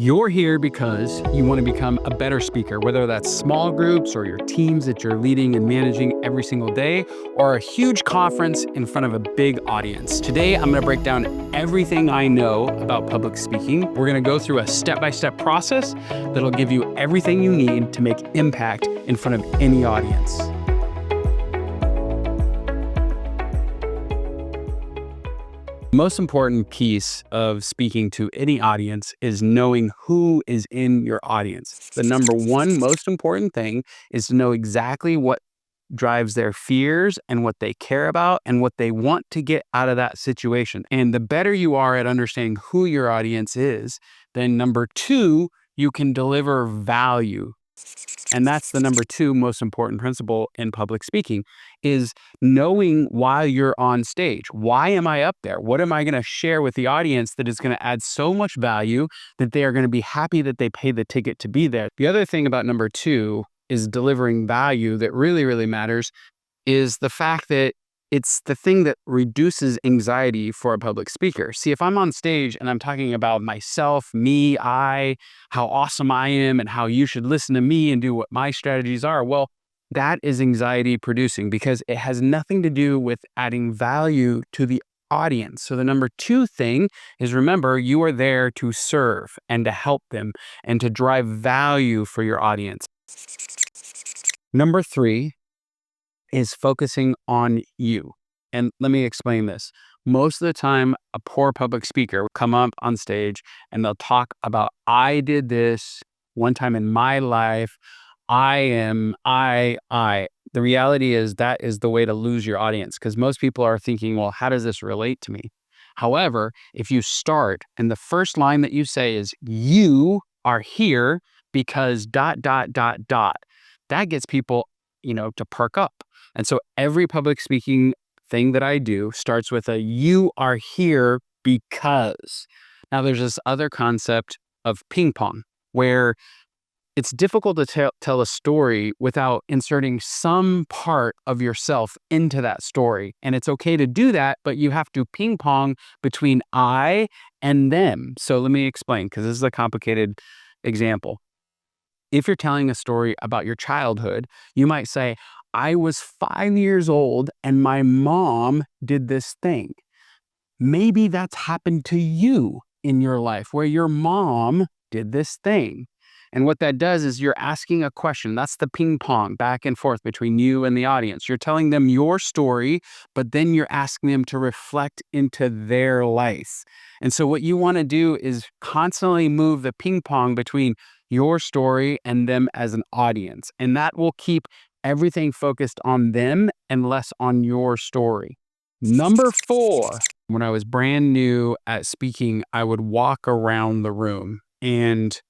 You're here because you want to become a better speaker, whether that's small groups or your teams that you're leading and managing every single day, or a huge conference in front of a big audience. Today, I'm going to break down everything I know about public speaking. We're going to go through a step-by-step process that'll give you everything you need to make impact in front of any audience. The most important piece of speaking to any audience is knowing who is in your audience. The number one most important thing is to know exactly what drives their fears and what they care about and what they want to get out of that situation. And the better you are at understanding who your audience is, then number two, you can deliver value. And that's the number two most important principle in public speaking, is knowing why you're on stage. Why am I up there? What am I going to share with the audience that is going to add so much value that they are going to be happy that they paid the ticket to be there? The other thing about number two is delivering value that really, really matters is the fact that it's the thing that reduces anxiety for a public speaker. See, if I'm on stage and I'm talking about myself, me, how awesome I am and how you should listen to me and do what my strategies are, well, that is anxiety producing because it has nothing to do with adding value to the audience. So the number two thing is, remember, you are there to serve and to help them and to drive value for your audience. Number three is focusing on you. And let me explain this. Most of the time, a poor public speaker will come up on stage and they'll talk about, I did this one time in my life. I. The reality is that is the way to lose your audience, because most people are thinking, well, how does this relate to me? However, if you start and the first line that you say is, you are here because ... that gets people, to perk up. And so every public speaking thing that I do starts with a you are here because. Now there's this other concept of ping pong where it's difficult to tell a story without inserting some part of yourself into that story. And it's okay to do that, but you have to ping pong between I and them. So let me explain, because this is a complicated example. If you're telling a story about your childhood, you might say, I was 5 years old and my mom did this thing. Maybe that's happened to you in your life where your mom did this thing. And what that does is you're asking a question. That's the ping pong back and forth between you and the audience. You're telling them your story, but then you're asking them to reflect into their life. And so what you want to do is constantly move the ping pong between your story and them as an audience. And that will keep everything focused on them and less on your story. Number four, when I was brand new at speaking, I would walk around the room. And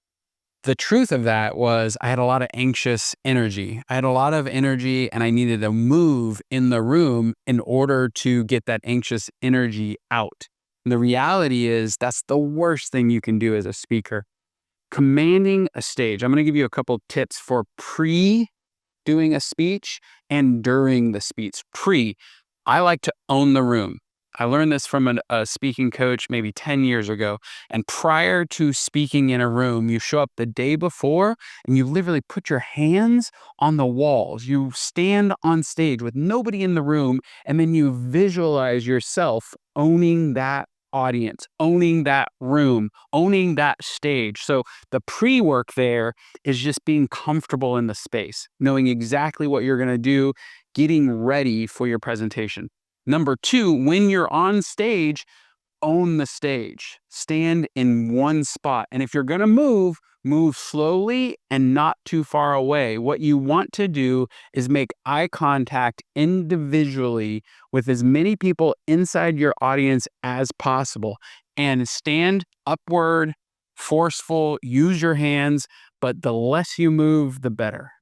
the truth of that was I had a lot of anxious energy. I had a lot of energy and I needed to move in the room in order to get that anxious energy out. And the reality is that's the worst thing you can do as a speaker. Commanding a stage. I'm going to give you a couple tips for doing a speech and during the speech. I like to own the room. I learned this from a speaking coach maybe 10 years ago. And prior to speaking in a room, you show up the day before and you literally put your hands on the walls. You stand on stage with nobody in the room, and then you visualize yourself owning that audience, owning that room, owning that stage. So the pre-work there is just being comfortable in the space, knowing exactly what you're going to do, getting ready for your presentation. Number two, when you're on stage, own the stage. Stand in one spot. And if you're going to move slowly and not too far away. What you want to do is make eye contact individually with as many people inside your audience as possible. And stand upward, forceful, use your hands, but the less you move, the better.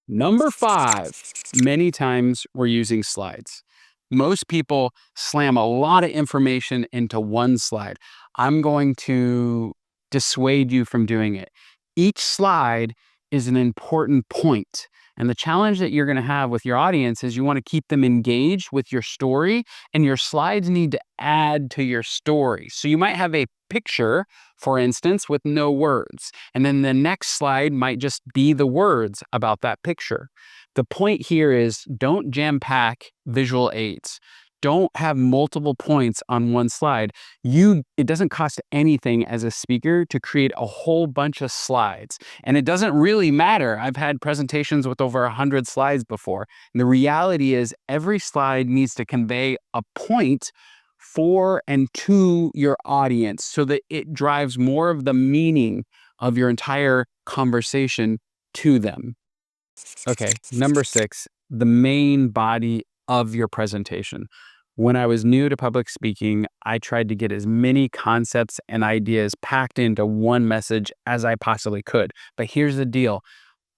Number five, many times we're using slides. Most people slam a lot of information into one slide. I'm going to dissuade you from doing it. Each slide is an important point. And the challenge that you're going to have with your audience is you want to keep them engaged with your story, and your slides need to add to your story. So you might have a picture, for instance, with no words. And then the next slide might just be the words about that picture. The point here is don't jam pack visual aids. Don't have multiple points on one slide. It doesn't cost anything as a speaker to create a whole bunch of slides. And it doesn't really matter. I've had presentations with over 100 slides before. And the reality is every slide needs to convey a point for and to your audience so that it drives more of the meaning of your entire conversation to them. Okay, number 6, the main body of your presentation. When I was new to public speaking, I tried to get as many concepts and ideas packed into one message as I possibly could. But here's the deal.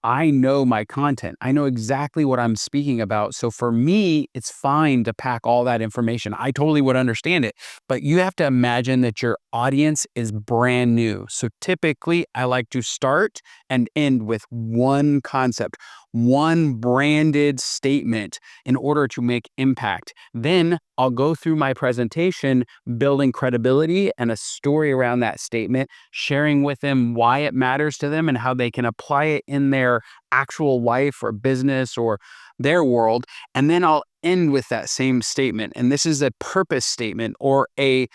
I know my content. I know exactly what I'm speaking about. So for me, it's fine to pack all that information. I totally would understand it. But you have to imagine that your audience is brand new. So typically, I like to start and end with one concept, one branded statement in order to make impact. Then I'll go through my presentation, building credibility and a story around that statement, sharing with them why it matters to them and how they can apply it in their actual life or business or their world. And then I'll end with that same statement. And this is a purpose statement or a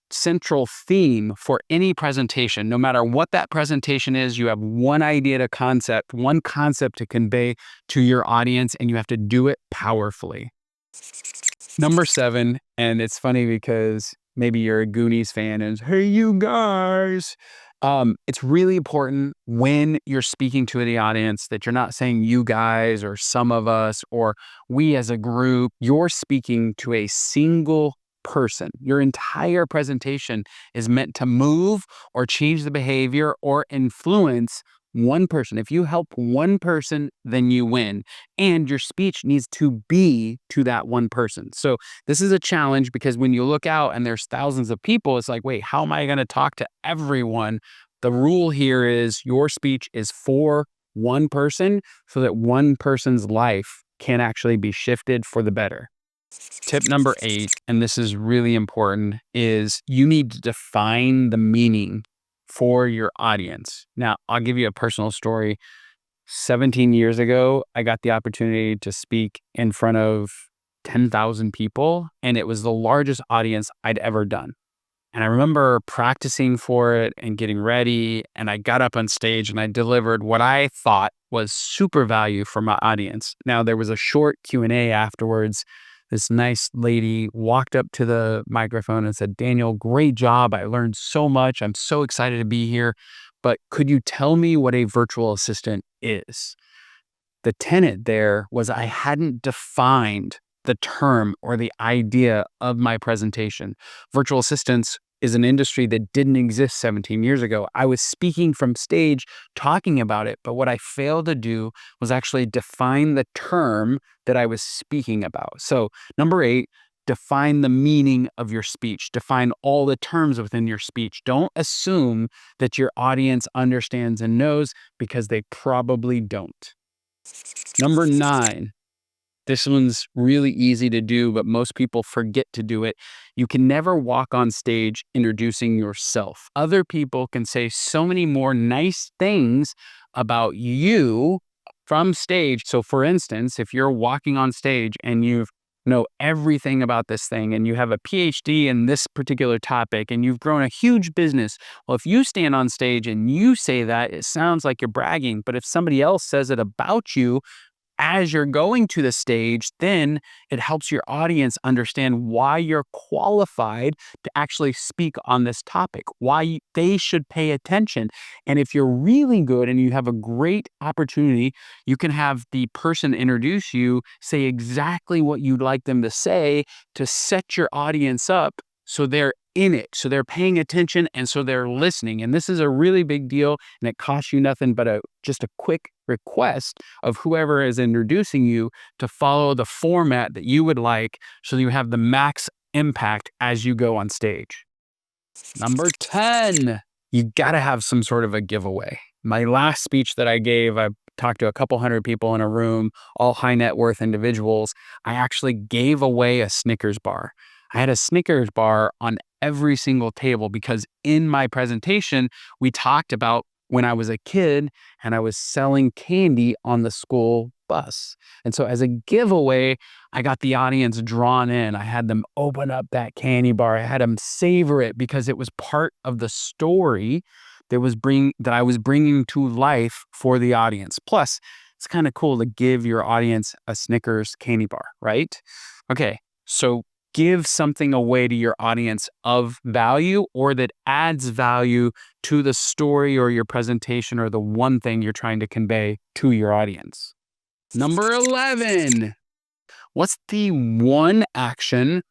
central theme for any presentation. No matter what that presentation is, you have one idea to concept, one concept to convey to your audience, and you have to do it powerfully. Number 7, and it's funny because maybe you're a Goonies fan and hey, you guys. It's really important when you're speaking to the audience that you're not saying you guys or some of us or we as a group. You're speaking to a single person. Your entire presentation is meant to move or change the behavior or influence one person. If you help one person, then you win. And your speech needs to be to that one person. So this is a challenge because when you look out and there's thousands of people, it's like, wait, how am I going to talk to everyone? The rule here is your speech is for one person so that one person's life can actually be shifted for the better. Tip number 8, and this is really important, is you need to define the meaning for your audience. Now, I'll give you a personal story. 17 years ago, I got the opportunity to speak in front of 10,000 people, and it was the largest audience I'd ever done. And I remember practicing for it and getting ready, and I got up on stage and I delivered what I thought was super value for my audience. Now, there was a short Q&A afterwards. This nice lady walked up to the microphone and said, "Daniel, great job. I learned so much. I'm so excited to be here. But could you tell me what a virtual assistant is?" The tenet there was I hadn't defined the term or the idea of my presentation. Virtual assistants is an industry that didn't exist 17 years ago. I was speaking from stage talking about it, but what I failed to do was actually define the term that I was speaking about. So, number 8, define the meaning of your speech. Define all the terms within your speech. Don't assume that your audience understands and knows because they probably don't. Number 9, this one's really easy to do, but most people forget to do it. You can never walk on stage introducing yourself. Other people can say so many more nice things about you from stage. So for instance, if you're walking on stage and you know everything about this thing and you have a PhD in this particular topic and you've grown a huge business, well, if you stand on stage and you say that, it sounds like you're bragging. But if somebody else says it about you, as you're going to the stage, then it helps your audience understand why you're qualified to actually speak on this topic, why they should pay attention. And if you're really good and you have a great opportunity, you can have the person introduce you say exactly what you'd like them to say to set your audience up so they're in it, so they're paying attention, and so they're listening. And this is a really big deal, and it costs you nothing but just a quick request of whoever is introducing you to follow the format that you would like so you have the max impact as you go on stage. Number 10, you got to have some sort of a giveaway. My last speech that I gave, I talked to a couple hundred people in a room, all high net worth individuals. I actually gave away a Snickers bar. I had a Snickers bar on every single table, because in my presentation, we talked about when I was a kid and I was selling candy on the school bus. And so as a giveaway, I got the audience drawn in. I had them open up that candy bar. I had them savor it because it was part of the story that I was bringing to life for the audience. Plus, it's kind of cool to give your audience a Snickers candy bar, right? Okay, so give something away to your audience of value or that adds value to the story or your presentation or the one thing you're trying to convey to your audience. Number 11, what's the one action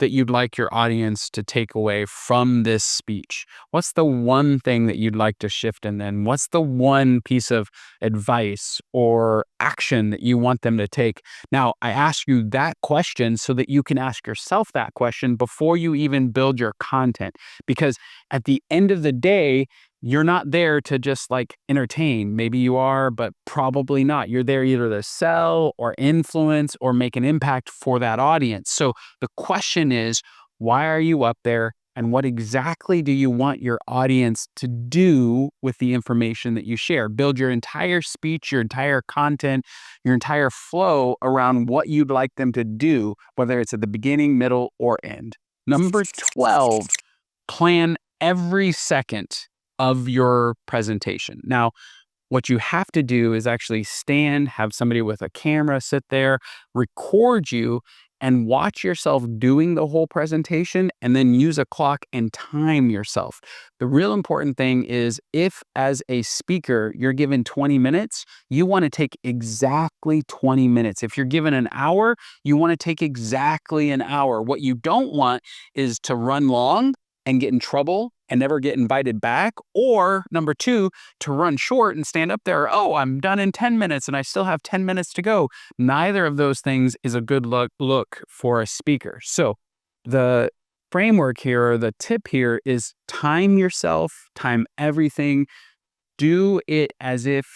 that you'd like your audience to take away from this speech? What's the one thing that you'd like to shift in then? What's the one piece of advice or action that you want them to take? Now, I ask you that question so that you can ask yourself that question before you even build your content. Because at the end of the day, you're not there to just like entertain. Maybe you are, but probably not. You're there either to sell or influence or make an impact for that audience. So the question is, why are you up there? And what exactly do you want your audience to do with the information that you share? Build your entire speech, your entire content, your entire flow around what you'd like them to do, whether it's at the beginning, middle, or end. Number 12, plan every second of your presentation. Now, what you have to do is actually stand, have somebody with a camera sit there, record you, and watch yourself doing the whole presentation, and then use a clock and time yourself. The real important thing is if, as a speaker, you're given 20 minutes, you want to take exactly 20 minutes. If you're given an hour, you want to take exactly an hour. What you don't want is to run long and get in trouble and never get invited back. Or number 2, to run short and stand up there, oh, I'm done in 10 minutes and I still have 10 minutes to go. Neither of those things is a good look for a speaker. So the framework here, or the tip here, is time yourself, time everything. Do it as if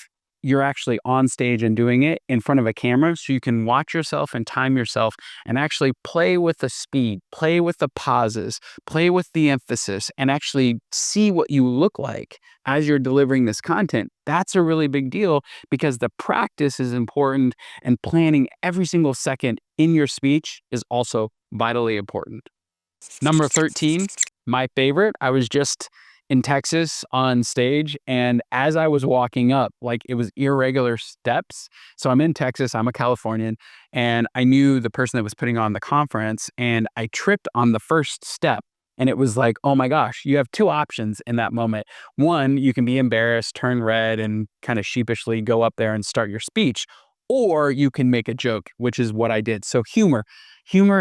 you're actually on stage and doing it in front of a camera, so you can watch yourself and time yourself and actually play with the speed, play with the pauses, play with the emphasis, and actually see what you look like as you're delivering this content. That's a really big deal because the practice is important, and planning every single second in your speech is also vitally important. Number 13, my favorite. I was just in Texas on stage, and as I was walking up, like, it was irregular steps. So I'm in Texas, I'm a Californian, and I knew the person that was putting on the conference, and I tripped on the first step. And it was like, oh my gosh, you have 2 options in that moment. One, you can be embarrassed, turn red, and kind of sheepishly go up there and start your speech. Or you can make a joke, which is what I did. So humor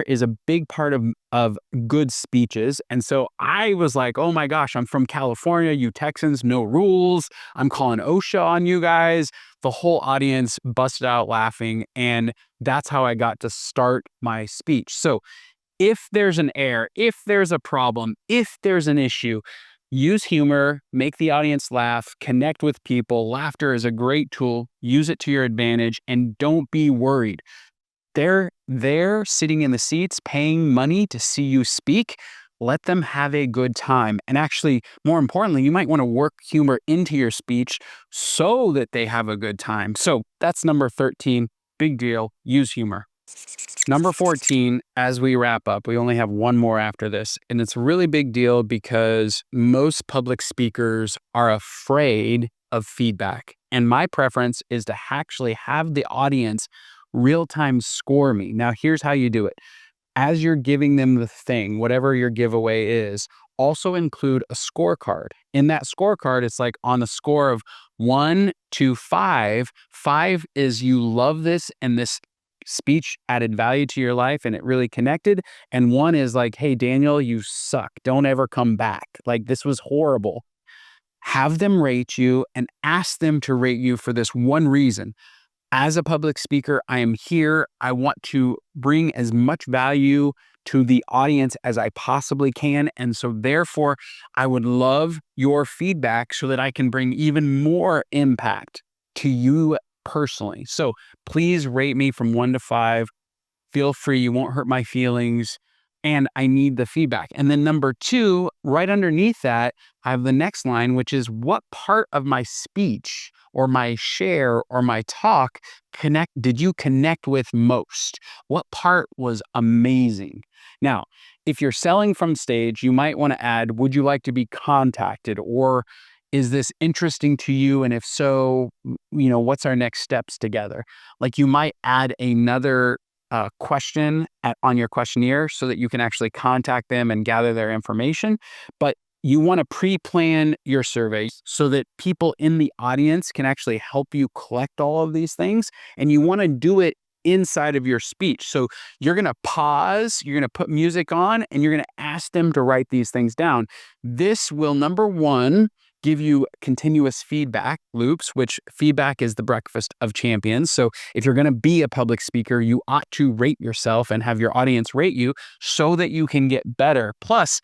is a big part of good speeches. And so I was like, oh my gosh, I'm from California, you Texans, no rules. I'm calling OSHA on you guys. The whole audience busted out laughing. And that's how I got to start my speech. So if there's an error, if there's a problem, if there's an issue, use humor, make the audience laugh, connect with people. Laughter is a great tool. Use it to your advantage, and don't be worried. They're there sitting in the seats, paying money to see you speak. Let them have a good time. And actually, more importantly, you might want to work humor into your speech so that they have a good time. So that's number 13. Big deal. Use humor. Number 14, as we wrap up, we only have one more after this, and it's a really big deal because most public speakers are afraid of feedback. And my preference is to actually have the audience real-time score me. Now, here's how you do it. As you're giving them the thing, whatever your giveaway is, also include a scorecard. In that scorecard, it's like on the score of 1 to 5. 5 is you love this and this speech added value to your life and it really connected. And 1 is like, hey, Daniel, you suck. Don't ever come back. Like, this was horrible. Have them rate you and ask them to rate you for this one reason. As a public speaker, I am here. I want to bring as much value to the audience as I possibly can. And so therefore, I would love your feedback so that I can bring even more impact to you personally. So please rate me from 1 to 5. Feel free. You won't hurt my feelings. and I need the feedback. And then number 2, right underneath that, I have the next line, which is what part of my speech or my share or my talk did you connect with most? What part was amazing? Now, if you're selling from stage, you might want to add, would you like to be contacted? Or is this interesting to you? And if so, what's our next steps together? Like you might add another question on your questionnaire so that you can actually contact them and gather their information. But you want to pre-plan your survey so that people in the audience can actually help you collect all of these things. And you want to do it inside of your speech. So you're going to pause, you're going to put music on, and you're going to ask them to write these things down. This will, number 1, give you continuous feedback loops, which feedback is the breakfast of champions. So if you're going to be a public speaker, you ought to rate yourself and have your audience rate you so that you can get better. Plus,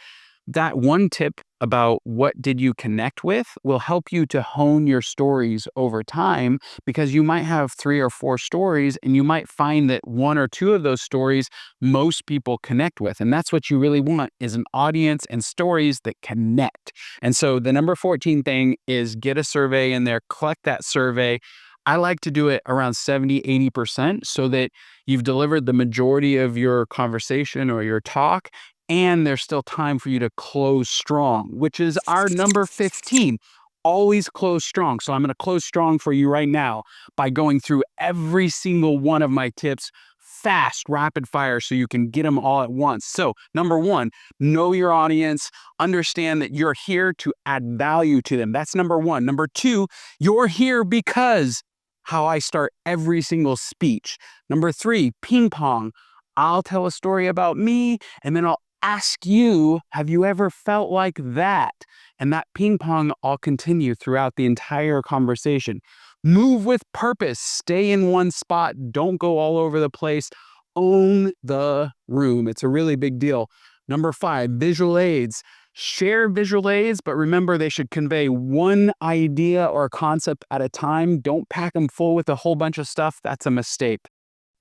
that one tip about what did you connect with will help you to hone your stories over time, because you might have 3 or 4 stories and you might find that 1 or 2 of those stories most people connect with. And that's what you really want, is an audience and stories that connect. And so the number 14 thing is get a survey in there, collect that survey. I like to do it around 70-80% so that you've delivered the majority of your conversation or your talk, and there's still time for you to close strong, which is our number 15. Always close strong. So I'm going to close strong for you right now by going through every single one of my tips fast, rapid fire, so you can get them all at once. So number 1, know your audience, understand that you're here to add value to them. That's number 1. Number 2, you're here because how I start every single speech. Number 3, ping pong. I'll tell a story about me, and then I'll ask you, have you ever felt like that? And that ping pong all continue throughout the entire conversation. Move with purpose. Stay in one spot. Don't go all over the place. Own the room. It's a really big deal. Number 5, visual aids. Share visual aids, but remember they should convey one idea or concept at a time. Don't pack them full with a whole bunch of stuff. That's a mistake.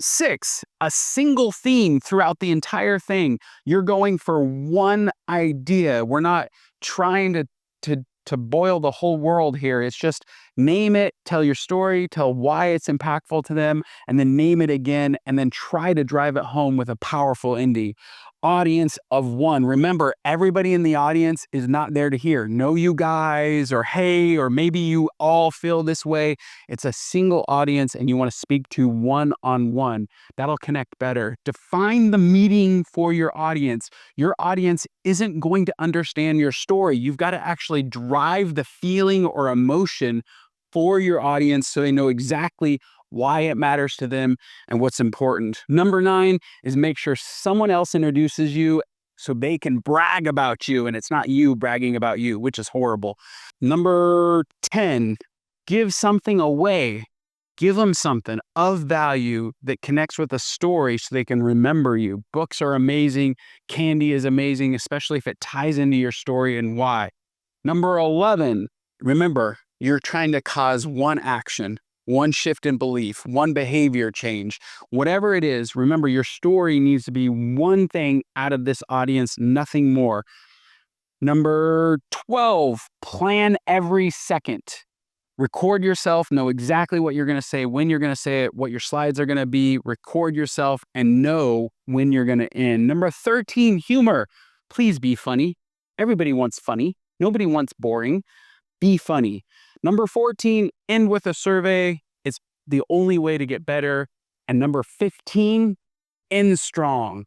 6, a single theme throughout the entire thing. You're going for one idea. We're not trying to boil the whole world here. It's just name it, tell your story, tell why it's impactful to them, and then name it again, and then try to drive it home with a powerful indie. Audience of 1. Remember, everybody in the audience is not there to hear, know you guys, or hey, or maybe you all feel this way. It's a single audience and you want to speak to one-on-one. That'll connect better. Define the meaning for your audience. Your audience isn't going to understand your story. You've got to actually drive the feeling or emotion for your audience so they know exactly why it matters to them and what's important. Number 9 is make sure someone else introduces you so they can brag about you and it's not you bragging about you, which is horrible. Number 10, give something away. Give them something of value that connects with a story so they can remember you. Books are amazing. Candy is amazing, especially if it ties into your story and why. Number 11, remember, you're trying to cause one action, one shift in belief, one behavior change. Whatever it is, remember your story needs to be one thing out of this audience, nothing more. Number 12, plan every second. Record yourself, know exactly what you're going to say, when you're going to say it, what your slides are going to be. Record yourself and know when you're going to end. Number 13, humor. Please be funny. Everybody wants funny. Nobody wants boring. Be funny. Number 14, end with a survey. It's the only way to get better. And number 15, end strong.